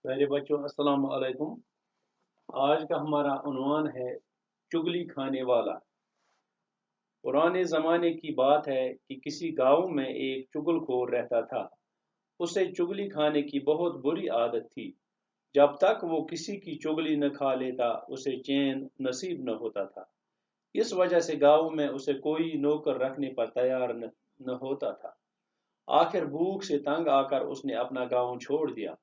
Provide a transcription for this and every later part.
میرے بچوں السلام علیکم۔ آج کا ہمارا عنوان ہے چگلی کھانے والا۔ پرانے زمانے کی بات ہے کہ کسی گاؤں میں ایک چگل خور رہتا تھا۔ اسے چگلی کھانے کی بہت بری عادت تھی۔ جب تک وہ کسی کی چگلی نہ کھا لیتا اسے چین نصیب نہ ہوتا تھا۔ اس وجہ سے گاؤں میں اسے کوئی نوکر رکھنے پر تیار نہ ہوتا تھا۔ آخر بھوک سے تنگ آ کر اس نے اپنا گاؤں چھوڑ دیا۔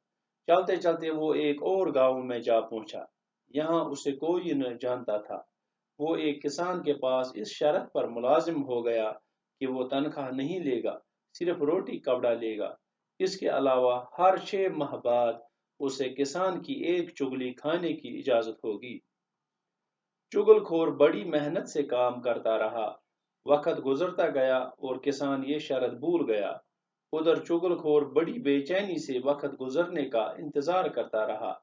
چلتے چلتے وہ ایک اور گاؤں میں جا پہنچا۔ یہاں اسے کوئی نہ جانتا تھا۔ وہ ایک کسان کے پاس اس شرط پر ملازم ہو گیا کہ وہ تنخواہ نہیں لے گا، صرف روٹی کپڑا لے گا۔ اس کے علاوہ ہر 6 ماہ بعد اسے کسان کی ایک چگلی کھانے کی اجازت ہوگی۔ چگل خور بڑی محنت سے کام کرتا رہا۔ وقت گزرتا گیا اور کسان یہ شرط بھول گیا۔ ادھر چگل خور بڑی بے چینی سے وقت گزرنے کا انتظار کرتا رہا۔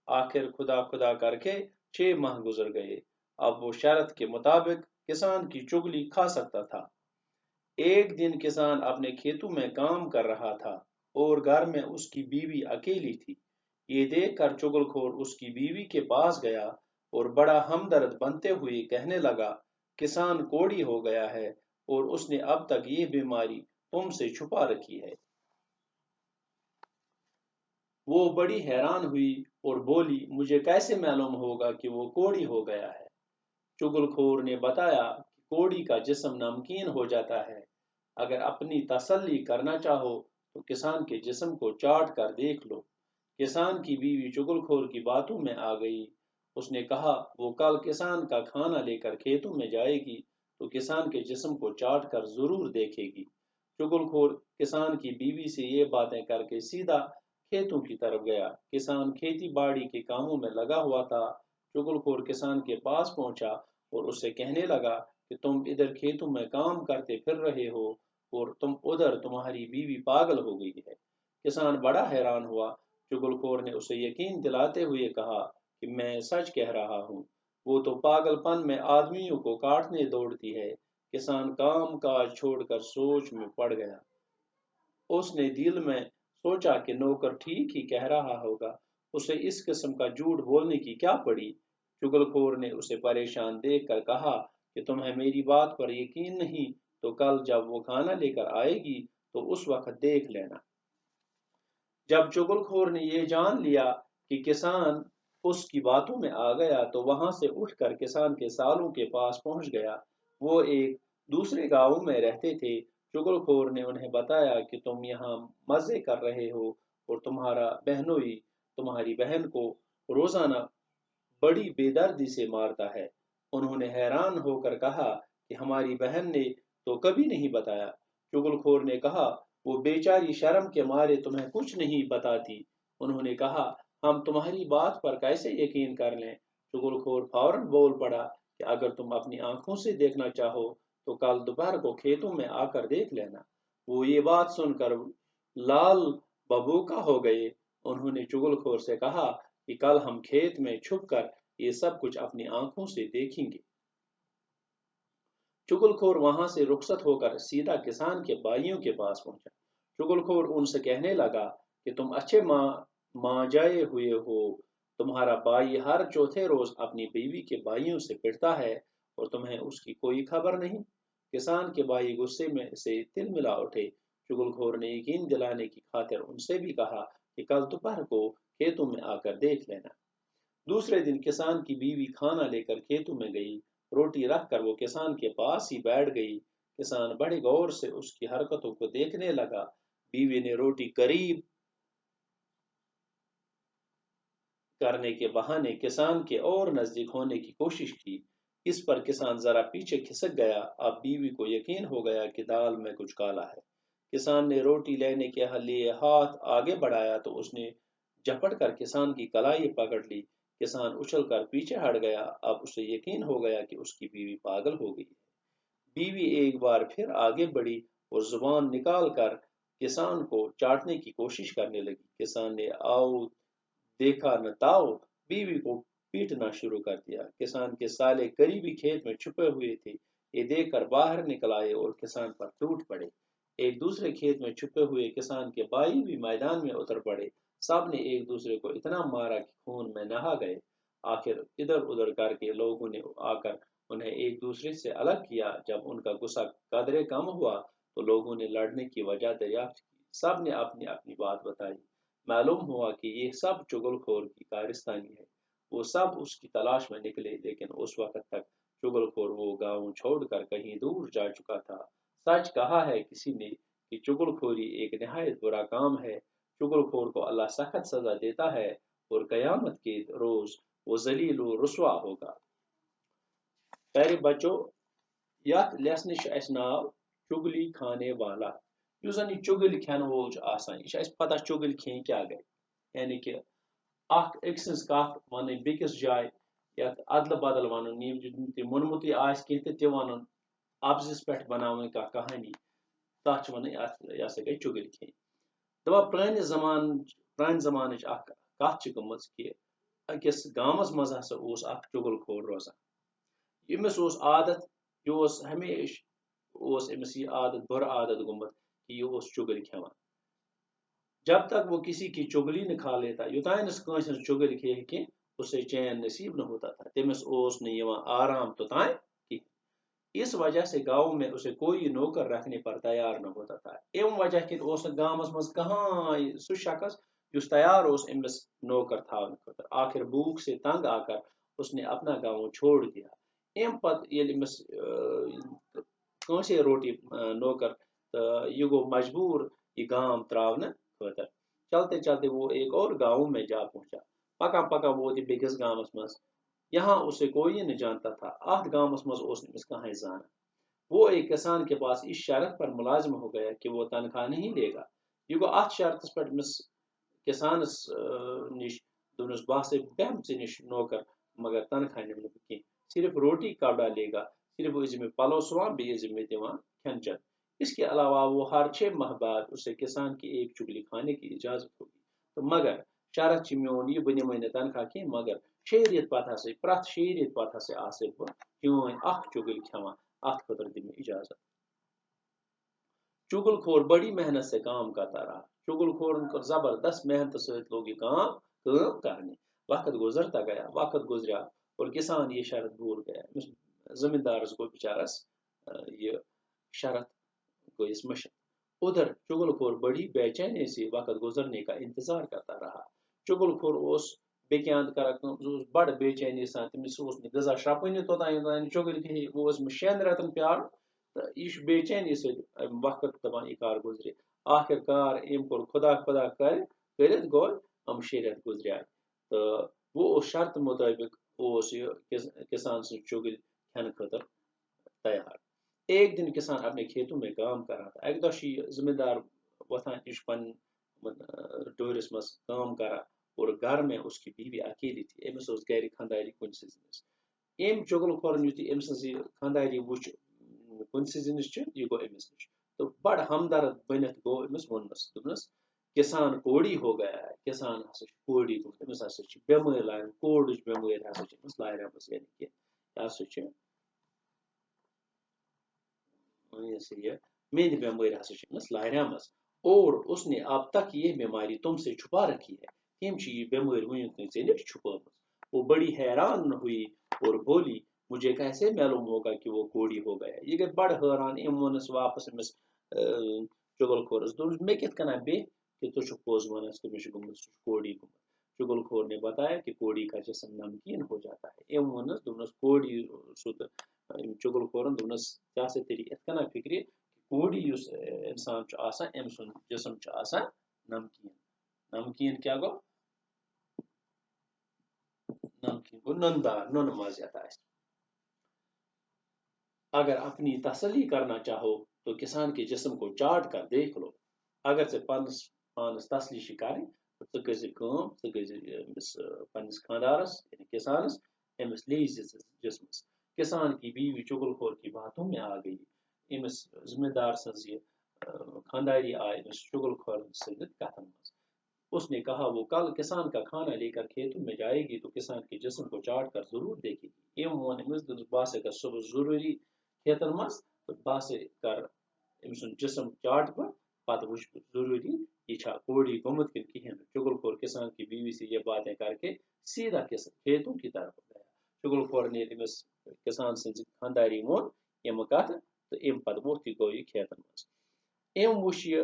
آخر خدا خدا کر کے 6 ماہ گزر گئے۔ اب وہ شرط کے مطابق کسان کی چگلی کھا سکتا تھا۔ ایک دن کسان اپنے کھیتوں میں کام کر رہا تھا اور گھر میں اس کی بیوی اکیلی تھی۔ یہ دیکھ کر چگل خور اس کی بیوی کے پاس گیا اور بڑا ہمدرد بنتے ہوئے کہنے لگا، کسان کوڑی ہو گیا ہے اور اس نے اب تک یہ بیماری تم سے چھپا رکھی ہے۔ وہ بڑی حیران ہوئی اور بولی، مجھے کیسے معلوم ہوگا کہ وہ کوڑی ہو گیا ہے؟ چگل خور نے بتایا کہ کوڑی کا جسم نمکین ہو جاتا ہے۔ اگر اپنی تسلی کرنا چاہو تو کسان کے جسم کو چاٹ کر دیکھ لو۔ کسان کی بیوی چگل خور کی باتوں میں آ گئی۔ اس نے کہا وہ کل کسان کا کھانا لے کر کھیتوں میں جائے گی تو کسان کے جسم کو چاٹ کر ضرور دیکھے گی۔ چگل خور کسان کی بیوی سے یہ باتیں کر کے سیدھا کھیتوں کی طرف گیا۔ کسان کھیتی باڑی کے کاموں میں لگا ہوا تھا۔ چگل خور کسان کے پاس پہنچا اور اس سے کہنے لگا کہ تم ادھر کھیتوں میں کام کرتے پھر رہے ہو اور تم ادھر تمہاری بیوی پاگل ہو گئی ہے۔ کسان بڑا حیران ہوا۔ چگل خور نے اسے یقین دلاتے ہوئے کہا کہ میں سچ کہہ رہا ہوں، وہ تو پاگل پن میں آدمیوں کو کاٹنے دوڑتی ہے۔ کسان کام کاج چھوڑ کر سوچ میں پڑ گیا۔ اس نے دل میں سوچا کہ نوکر ٹھیک ہی کہہ رہا ہوگا، اسے اس قسم کا جھوٹ بولنے کی کیا پڑی؟ چگل خور نے اسے پریشان دیکھ کر کہا کہ تمہیں میری بات پر یقین نہیں تو کل جب وہ کھانا لے کر آئے گی تو اس وقت دیکھ لینا۔ جب چگل خور نے یہ جان لیا کہ کسان اس کی باتوں میں آ گیا تو وہاں سے اٹھ کر کسان کے سالوں کے پاس پہنچ گیا۔ وہ ایک دوسرے گاؤں میں رہتے تھے۔ چگل خور نے انہیں بتایا کہ تم یہاں مزے کر رہے ہو اور تمہارا بہنوئی تمہاری بہن کو روزانہ بڑی بے دردی سے مارتا ہے۔ انہوں نے حیران ہو کر کہا کہ ہماری بہن نے تو کبھی نہیں بتایا۔ چگل خور نے کہا وہ بیچاری شرم کے مارے تمہیں کچھ نہیں بتاتی۔ انہوں نے کہا ہم تمہاری بات پر کیسے یقین کر لیں؟ چگل خور فوراً بول پڑا کہ اگر تم اپنی آنکھوں سے دیکھنا چاہو تو کل دوپہر کو کھیتوں میں آ کر دیکھ لینا۔ وہ یہ بات سن کر لال ببوکا ہو گئے۔ انہوں نے چگل خور سے کہا کہ کل ہم کھیت میں چھپ کر یہ سب کچھ اپنی آنکھوں سے دیکھیں گے۔ چگل خور وہاں سے رخصت ہو کر سیدھا کسان کے بھائیوں کے پاس پہنچا۔ چگل خور ان سے کہنے لگا کہ تم اچھے ماں جائے ہوئے ہو۔ تمہارا بھائی ہر چوتھے روز اپنی بیوی کے بھائیوں سے پٹتا ہے اور تمہیں اس کی کوئی خبر نہیں۔ کسان کے بھائی غصے میں سے تل ملا اٹھے۔ چگل خور نے یقین دلانے کی خاطر ان سے بھی کہا کہ کل دوپہر کو کھیتوں میں آ کر دیکھ لینا۔ دوسرے دن کسان کی بیوی کھانا لے کر کھیتوں میں گئی۔ روٹی رکھ کر وہ کسان کے پاس ہی بیٹھ گئی۔ کسان بڑے غور سے اس کی حرکتوں کو دیکھنے لگا۔ بیوی نے روٹی قریب کرنے کے بہانے کسان کے اور نزدیک ہونے کی کوشش کی۔ اس پر کسان ذرا پیچھے کھسک گیا۔ اب بیوی کو یقین ہو گیا کہ دال میں کچھ کالا ہے۔ کسان نے روٹی لینے کے لیے ہاتھ آگے بڑھایا تو اس نے جھپٹ کر کسان کی کلائی پکڑ لی۔ کسان اچھل کر پیچھے ہٹ گیا۔ اب اسے یقین ہو گیا کہ اس کی بیوی پاگل ہو گئی ہے۔ بیوی ایک بار پھر آگے بڑھی اور زبان نکال کر کسان کو چاٹنے کی کوشش کرنے لگی۔ کسان نے آؤ دیکھا نہ تاؤ بیوی کو پیٹنا شروع کر دیا۔ کسان کے سالے قریبی کھیت میں چھپے ہوئے تھے۔ یہ دیکھ کر باہر نکل آئے اور کسان پر ٹوٹ پڑے۔ ایک دوسرے کھیت میں چھپے ہوئے کسان کے بھائی بھی میدان میں اتر پڑے۔ سب نے ایک دوسرے کو اتنا مارا کہ خون میں نہا گئے۔ آخر ادھر ادھر کر کے لوگوں نے آ کر انہیں ایک دوسرے سے الگ کیا۔ جب ان کا غصہ قدرے کم ہوا تو لوگوں نے لڑنے کی وجہ دریافت کی۔ سب نے اپنی اپنی بات بتائی۔ معلوم ہوا کہ یہ سب چغل خور کی کارستانی ہے۔ وہ سب اس کی تلاش میں نکلے، لیکن اس وقت تک چغل خور وہ گاؤں چھوڑ کر کہیں دور جا چکا تھا۔ سچ کہا ہے کسی نے کہ چغل خوری ایک نہایت برا کام ہے۔ چغل خور کو اللہ سخت سزا دیتا ہے اور قیامت کے روز وہ ذلیل و رسوا ہوگا۔ پیارے بچوں، یتھ لیسنہِ چھُ اَسہِ ناو چُگلی کھانے والا۔ یُس زن یہِ چُگٕلۍ کھٮ۪ن وول چھُ آسان، یہِ چھُ اَسہِ پتہ چُگٕلۍ کھیٚنۍ کیٛاہ گٔے۔ یعنی کہِ اکھ أکۍ سٕنٛز کتھ وَنٕنۍ بیٚکِس جایہِ، یتھ ادلہٕ بدل وَنُن، یِم تہِ مونمُتٕے آسہِ کینٛہہ تہٕ تہِ وَنُن، اَپزِس پٮ۪ٹھ بناوٕنۍ کانٛہہ کہانی، تتھ چھِ وَنٕنۍ اَتھ یہِ ہسا گٔے چُگٕلۍ کھیٚنۍ۔ دَپان پرٛانہِ زمانٕچ اکھ کتھ چھِ گٔمٕژ کہِ أکِس گامس منٛز ہسا اوس اکھ چُگل خور روزان۔ ییٚمِس اوس عادت، یہِ اوس ہمیشہِ اوس أمِس یہِ عادت، بُرٕ عادت گوٚمُت کہ یہ اوس چُگٕلۍ کھٮ۪وان۔ جب تک وہ کسی کی چگلی نہ کھا لیتا، یوتانۍ نہٕ کٲنٛسہِ ہٕنٛز چُگٕلۍ کھیٚیہِ کینٛہہ، اسے چین نصیب نہ ہوتا تھا، تٔمِس اوس نہٕ یِوان آرام توٚتانۍ کینٛہہ۔ اس وجہ سے گاؤں میں اسے کوئی نوکر رکھنے پر تیار نہ ہوتا تھا۔ اَمہِ وجہ کِنۍ اوس نہٕ گامس منٛز کٕہٕنۍ سُہ شخص یُس تیار اوس أمِس نوکر تھاونہٕ خٲطرٕ۔ آخر بھوک سے تنگ آ کر اس نے اپنا گاؤں چھوڑ دیا۔ اَمہِ پتہٕ ییٚلہِ أمِس کٲنٛسے روٹی نوکر تہٕ یہِ گوٚو مجبور یہ گام تراونہٕ خٲطرٕ۔ چلتے چلتے وہ ایک اور گاؤں میں جا پہنچا۔ پکان پکان ووت یہ بیٚکِس گامس منٛز۔ یہاں اسے کوئی نہ جانتا تھا، اتھ گامس منٛز اوس نہٕ أمِس کٕہٕنۍ زانان۔ وہ ایک کسان کے پاس اس شرط پر ملازم ہو گیا کہ وہ تنخواہ نہیں لے گا۔ یہ گوٚو اتھ شرطس پٮ۪ٹھ أمِس کسانس نش دوٚپنس بہٕ ہسا بیٚہمہٕ ژےٚ نش نوکر، مگر تنخواہ نِمہٕ نہٕ بہٕ کینٛہہ، صرف روٹی کپڑا لے گا، صرف ٲسۍ زِ مےٚ پلو سُوان، بیٚیہِ ٲسۍ زِ مےٚ دِوان کھٮ۪ن چٮ۪ن۔ اس کے علاوہ وہ ہر 6 ماہ بعد اسے کسان کی ایک چگلی کھانے کی اجازت ہوگی۔ تو مگر شرط چھِ میون یہِ، بہٕ نِمے نہٕ تنخواہ کینٛہہ، مگر 6 رٮ۪تھ پتہٕ ہسا پرٛٮ۪تھ 6 رٮ۪تھ پتہٕ ہسا آسے بہٕ چٲنۍ اکھ چُگٕلۍ کھٮ۪وان، اتھ خٲطرٕ دِ مےٚ اجازت۔ چُگل خور بڑی محنت سے کام کرتا رہا۔ چُگل خورن کٔر زبردست محنت سۭتۍ لوگ یہ کٲم کرنہِ۔ وقت گزرتا گیا، وقت گزریا اور کسان یہ شرط بھول گیا۔ زمیندارس گوٚو بچارس یہ شرط گٔیِس مٔشِت۔ ادھر چُگل خور بڑی بے چینی سے وقت گزرنے کا انتظار کرتا رہا۔ چُگل خور اوس بیٚکہِ اندٕ کران کٲم، سُہ اوس بڑٕ بے چینی سان، تٔمِس اوس نہٕ غذا شرٛپٲنی توٚتانۍ چُگٕلۍ کھیٚیہِ، وہ اوس أمِس 6 رٮ۪تن پیارُن، تہٕ یہِ چھُ بے چینی سۭتۍ وقت دپان یہِ کر گُزرِ۔ آخر کار أمۍ کوٚر خدا خدا کٔرِتھ گوٚو 6 رٮ۪تھ گُزریٛاے، تہٕ وہ اوس شرطہٕ مطٲبق اوس یہِ کسان سٕنٛز چُگٕلۍ کھٮ۪نہٕ خٲطرٕ تیار۔ ایک دن کسان اپنے کھیتوں میں کام کر رہا تھا۔ اکہِ دۄہ چھُ یہِ زمیندار وۄتھان، یہِ چھُ پننہِ ڈورِس منٛز کٲم کران اور گھر میں اس کی بیوی اکیلی تھی۔ أمِس ٲس گرِ خانٛداری کُنسٕے زٔنِس۔ أمۍ چُگل خورن یُتھُے أمۍ سٕنٛز یہِ خانٛداری وٕچھ کُنسٕے زٔنِس چھِ، یہِ گوٚو أمِس نِش تہٕ بڑٕ ہمدرد بٔنِتھ گوٚو أمِس ووٚننس، دوٚپنس کسان کوڑی ہو گیا ہے، کسان ہسا چھُ کوڑی گوٚمُت، أمِس ہسا چھِ بٮ۪مٲرۍ لارِ، کوڑٕچ بٮ۪مٲرۍ ہسا چھِ أمِس لاریمٕژ، یعنی کہِ یہِ ہسا چھِ یہ میری بیماری ہسا چھِ أمِس لاریمٕژ، اور اس نے اب تک یہ بیماری تم سے چھپا رکھی ہے، تٔمۍ چھِ یہِ بیمٲرۍ وٕنیُک تام ژےٚ نِش چھُپٲومٕژ۔ وہ بڑی حیران ہوئی اور بولی مجھے کیسے معلوم ہوگا کہ وہ کوڑی ہو گیا۔ یہ گٔے بڑٕ حٲران، أمۍ ووٚنُس واپس أمِس چُگل خورس، دوٚپنس مےٚ کِتھ کٔنۍ بیٚیہِ کہ ژٕ چھُکھ پوٚز ونان کہ مےٚ چھُ گوٚمُت، سُہ چھُ کوڑی گوٚمُت۔ چُگل خور نے بتایا کہ کوڑی کا جسم نمکین ہو جاتا ہے۔ أمۍ ووٚننس، دوٚپنس کوڑی سُہ تہٕ چُگل خورن دوٚپنس ژےٚ ہسا تیٚلہِ یِتھ کٔنۍ فکرِ، کوڑی یُس انسان چھُ آسان، أمۍ سُنٛد جسم چھُ آسان نمکین۔ نمکین کیٛاہ گوٚو؟ نمکین گوٚو نُندار، نُنہٕ ماز یتھ آسہِ۔ اگر اپنی تسلی کرنا چاہو تو کسان کے جسم کو چاٹ کر دیکھ لو۔ اگر ژےٚ پانس تسلی چھِ کرٕنۍ، ژٕ کٔرۍ زِ کٲم، ژٕ گٔے زِ أمِس پننِس خانٛدارس یعنی کسانس، أمِس لیٖزِ جسمس۔ کسان کی بیوی چُگل خور کی باتوں میں آ گئی۔ أمِس زمیندار سٕنٛز یہِ خانٛداری آیہِ أمِس چُگل خور سٕنٛدِ کتھن منٛز۔ اس نے کہا وہ کل کسان کا کھانا لے کر کھیتوں میں جائے گی تو کسان کے جسم کو چاٹ کر ضرور دیکھے گی۔ أمۍ ووٚن أمِس، دوٚپنس بہٕ ہسا گژھٕ صبحس ضروٗری کھیتن منٛز، تہٕ بہٕ ہسا کر أمۍ سُنٛد جسم چاٹ بہٕ، پتہٕ وٕچھٕ بہٕ ضروٗری یہ چھا کوڑی گومت کن کہین چگل خور کسان کی بیوی سے یہ باتیں کر کے سیدھا کھیتوں کی طرف گیا چگل خور نے امس کسان سن خانداری مون یم کت تو ام پتہ ووت یہ گو یہ کھیتن مز ام وچ یہ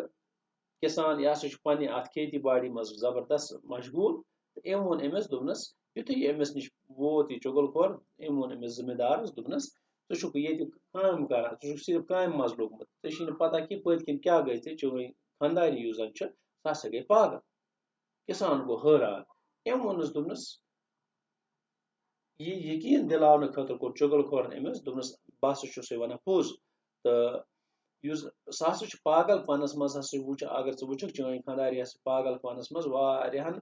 کسان یہ ہسا پنہ ات کھیتی باڑی مز زبردست مشغول ام وون امس دوپنس یتھے امس نش ووت یہ چگل خور ام وون امس ذمہ دارس دوپنس ژٕ چھُکھ ییٚتہِ کٲم کران ژٕ چھُکھ صرف کامہِ منٛز لوٚگمُت ژےٚ چھُے نہٕ پتہ کہِ پٔتۍ کِنۍ کیٛاہ گٔے ژےٚ چٲنۍ خانٛداری یُس زن چھِ سۄ ہسا گٔے پاگل کسان گوٚو حٲران أمۍ ووٚننس دوٚپنس یہِ یقیٖن دِلاونہٕ خٲطرٕ کوٚر چُگل کھورن أمِس دوٚپنس بہٕ ہسا چھُسے وَنان پوٚز تہٕ یُس سُہ ہسا چھُ پاگل پانس منٛز ہسا وٕچھ اگر ژٕ وٕچھکھ چٲنۍ خانٛداری ہسا پاگل پانس منٛز واریاہن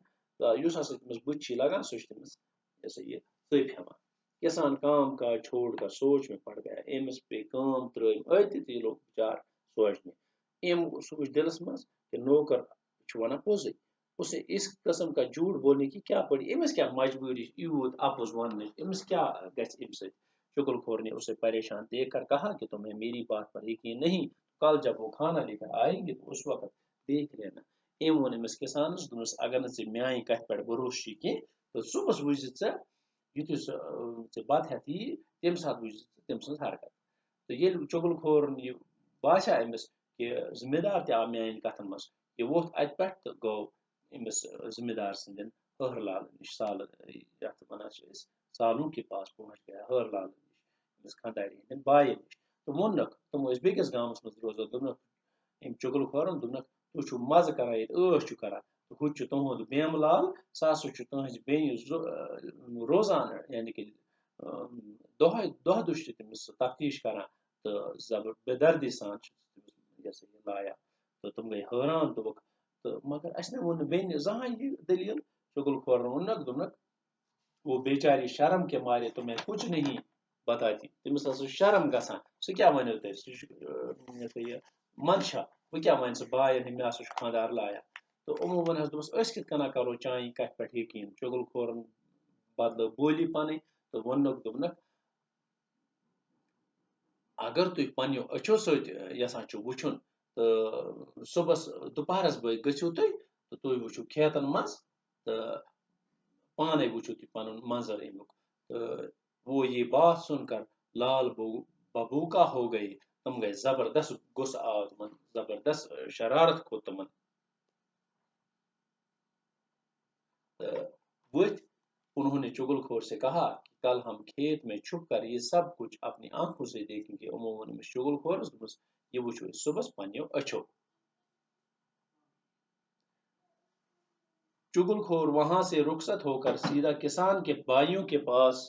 یُس ہسا تٔمِس بٕتھِ چھِ لگان سُہ چھُ تٔمِس یہِ ہسا یہِ ژٔپۍ ہٮ۪وان کسان کام کاج چھوڑ کر سوچ میں پڑ گیا أمِس پے کٲم ترٲوِم أتھۍ لوٚگ بِچار سوچنہِ أمۍ سُہ وٕچھ دِلس منٛز کہ نوکر چھُ وَنان پوٚزٕے اسے اس قسم کا جھوٹ بولنے کی کیا پڑی امس کیا مجبوری یوت اپز وننے امس کیا گژھِ امہِ سۭتۍ چگل خور نے اسے پریشان دیکھ کر کہا کہ تمہیں میری بات پر یقین نہیں کل جب وہ کھانا لے کر آئیں گے تو اس وقت دیکھ لینا أمۍ ووٚن أمِس کسانس دوٚپنس اگر نہٕ ژےٚ میانہِ کتھِ پٮ۪ٹھ بروسہٕ چھُے کینٛہہ تہٕ صبحس وٕچھزِ ژےٚ یُتھُے سُہ ژےٚ بتہٕ ہٮ۪تھ یی تمہِ ساتہٕ وٕچھزِ ژٕ تٔمۍ سٕنٛز حرکت تہٕ ییٚلہِ چگل کھورن یہِ باسیٛو أمِس کہ ذمہ دار تہِ آو میانہِ کتھن منٛز یہِ ووٚتھ اَتہِ پٮ۪ٹھ تہٕ گوٚو أمِس ذمہ دار سٕنٛدٮ۪ن ہہر لال نِش یتھ ونان چھِ أسۍ سالوں کے پاس پہنچ گیا ہہر لال نِش أمِس خانداری ہٕنٛدٮ۪ن بایَن نِش تہٕ ووٚننکھ تِم ٲسۍ بیٚکِس گامس منٛز روزان دوٚپنکھ أمۍ چگل کھورن دوٚپنکھ تُہۍ چھِو مزٕ کران ییٚتہِ عٲش چھِو کران تہٕ ہُہ چھُ تُہُنٛد بیمہٕ لال سُہ ہسا چھُ تُہٕنٛزِ بیٚنہِ روزان یعنی کہ دۄہ دُش چھِ تٔمِس سُہ تفتیش کران تہٕ زبر بے دردی سان چھِ تٔمِس یہِ ہسا یہِ لایان تہٕ تِم گٔے حٲران دوٚپُکھ تہٕ مگر اَسہِ نہ ووٚن نہٕ بیٚنہِ زٕہٕنۍ یہِ دٔلیٖل چگل کھورن ووٚننکھ دوٚپنکھ وہ بیچاری شرم کے مارے تمہیں کچھ نہیں بتاتی تٔمِس ہسا شرم گژھان سُہ کیٛاہ وَنیو تۄہہِ سُہ چھُ یہِ ہسا یہِ منشا بہٕ کیٛاہ وَنہِ سُہ باین مےٚ ہسا چھُ خانٛدار لایا تہٕ یِمو ووٚنہس دوٚپُس أسۍ کِتھ کٔنۍ کرو چانہِ کتھِ پٮ۪ٹھ یقیٖن چگل کھورن بدلٲو بولی پنٕنۍ تہٕ ووٚننکھ دوٚپنکھ اگر تُہۍ پنٛنیو أچھو سۭتۍ یژھان چھِو وٕچھُن تہٕ صُبحس دُپہرس بٲگۍ گٔژھِو تُہۍ تہٕ تُہۍ وٕچھِو کھیتن منٛز تہٕ پانے وٕچھِو تُہۍ پنُن منظر امیُک تہٕ وہ یہ بات سن کر لال ببوکا ہو گئی تم گئے زبردست غصہ آو تمن زبردست شرارت کھوت تمن ورتھ انہوں نے چگل کھور سے کہا کہ کل ہم کھیت میں چھپ کر یہ سب کچھ اپنی آنکھوں سے دیکھیں گے عموماً چگل کھورس دوپس یہ وچھو صبحس پننیو اچھو چگل کھور وہاں سے رخصت ہو کر سیدھا کسان کے بھائیوں کے پاس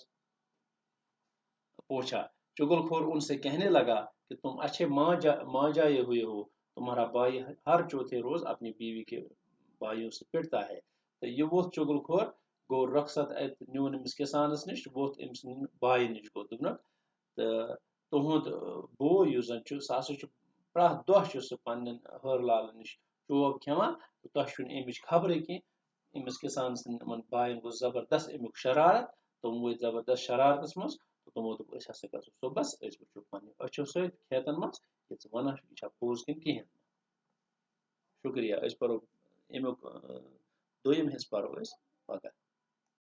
پہنچا چگل کھور ان سے کہنے لگا کہ تم اچھے ماں جائے ہوئے ہو تمہارا بھائی ہر چوتھے روز اپنی بیوی کے بھائیوں سے پڑتا ہے تو یہ وہ چگل کھور گو رخصت نیون امس کسانس نش ووت ام سن بائی نش گو دپنک تہد بو یُس زن چھُ سُہ ہسا چھُ پرٛٮ۪تھ دۄہ چھُ سُہ پننٮ۪ن ہہر لالن نش چوب کھٮ۪وان تہٕ تۄہہِ چھُنہٕ امِچ خبرے کینٛہہ أمِس کسان سٕنٛدۍ یِمن بایَن گوٚو زبردست امیُک شرارت تِم وٲتۍ زبردست شرارتس منٛز تہٕ تِمو دوٚپ أسۍ ہسا گژھو صبحس أسۍ وٕچھو پننہِ أچھو سۭتۍ کھیتن منٛز یہِ ژٕ ونان چھُکھ یہِ چھا پوٚز کِنہٕ کِہیٖنۍ شُکریہ أسۍ پرو امیُک دوٚیِم حصہٕ پرو أسۍ پگاہ